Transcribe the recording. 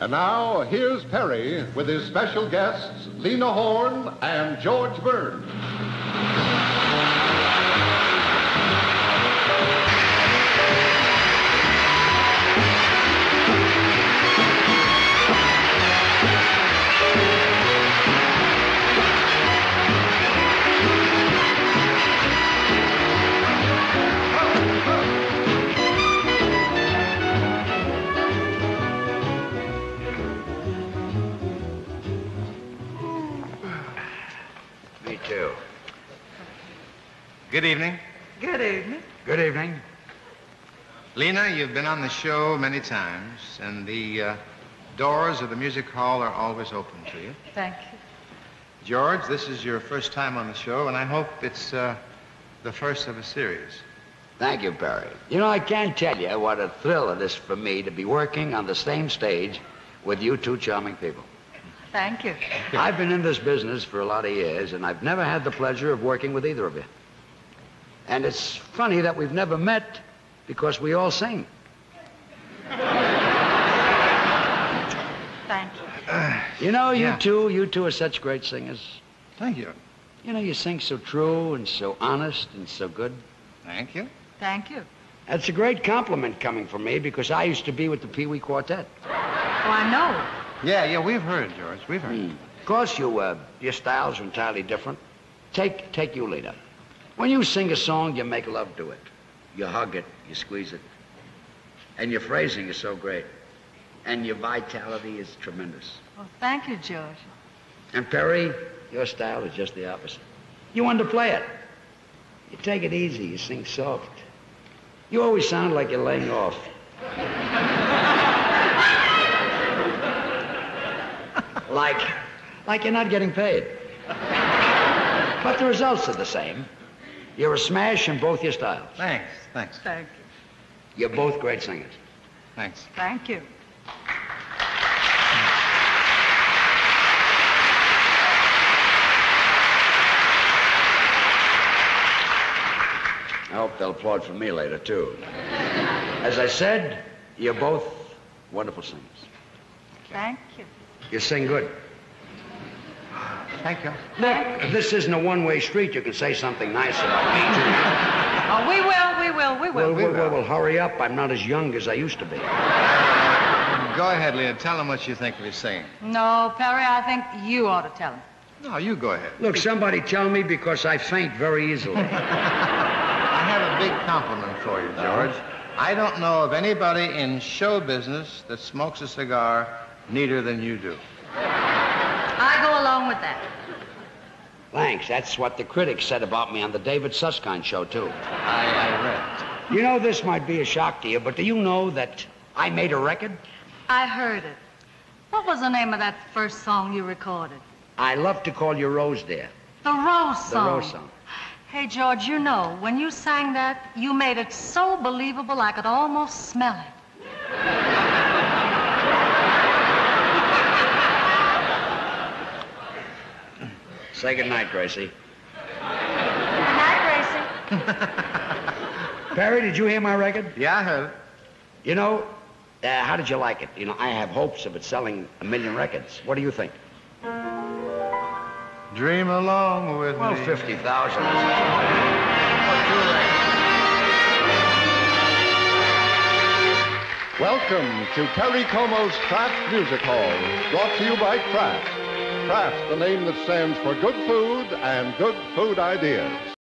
And now, here's Perry with his special guests, Lena Horne and George Byrne. Good evening. Good evening. Good evening. Lena, you've been on the show many times, and the doors of the music hall are always open to you. Thank you. George, this is your first time on the show, and I hope it's the first of a series. Thank you, Perry. You know, I can't tell you what a thrill it is for me to be working on the same stage with you two charming people. Thank you. I've been in this business for a lot of years, and I've never had the pleasure of working with either of you. And it's funny that we've never met because we all sing. Thank you. You know, you two are such great singers. Thank you. You know, you sing so true and so honest and so good. Thank you. Thank you. That's a great compliment coming from me because I used to be with the Pee Wee Quartet. Oh, I know. Yeah, we've heard, George. We've heard. Of course, your styles are entirely different. Take you, Lena. When you sing a song, you make love to it. You hug it, you squeeze it. And your phrasing is so great. And your vitality is tremendous. Well, thank you, George. And Perry, your style is just the opposite. You underplay it. You take it easy, you sing soft. You always sound like you're laying off. like you're not getting paid. But the results are the same. You're a smash in both your styles. Thanks. Thank you. You're both great singers. Thanks. Thank you. I hope they'll applaud for me later, too. As I said, you're both wonderful singers. Thank you. You sing good. Thank you. Look, if this isn't a one-way street, you can say something nice about me, too. Oh, we will. Well, hurry up. I'm not as young as I used to be. Go ahead, Lena. Tell him what you think of his singing. No, Perry, I think you ought to tell him. No, you go ahead. Look, somebody tell me because I faint very easily. I have a big compliment for you, George. I don't know of anybody in show business that smokes a cigar neater than you do. I go along with that. Thanks. That's what the critics said about me on the David Susskind show, too. I read. You know, this might be a shock to you, but do you know that I made a record? I heard it. What was the name of that first song you recorded? I Love to Call You Rose, dear. The Rose Song. The Rose Song. Hey, George, you know, when you sang that, you made it so believable I could almost smell it. Say goodnight, Gracie. Good night, Gracie. Perry, did you hear my record? Yeah, I heard it. You know, how did you like it? You know, I have hopes of it selling 1 million records. What do you think? Dream along with Well, me. 50,000. Welcome to Perry Como's Kraft Music Hall, brought to you by Kraft. Kraft, the name that stands for good food and good food ideas.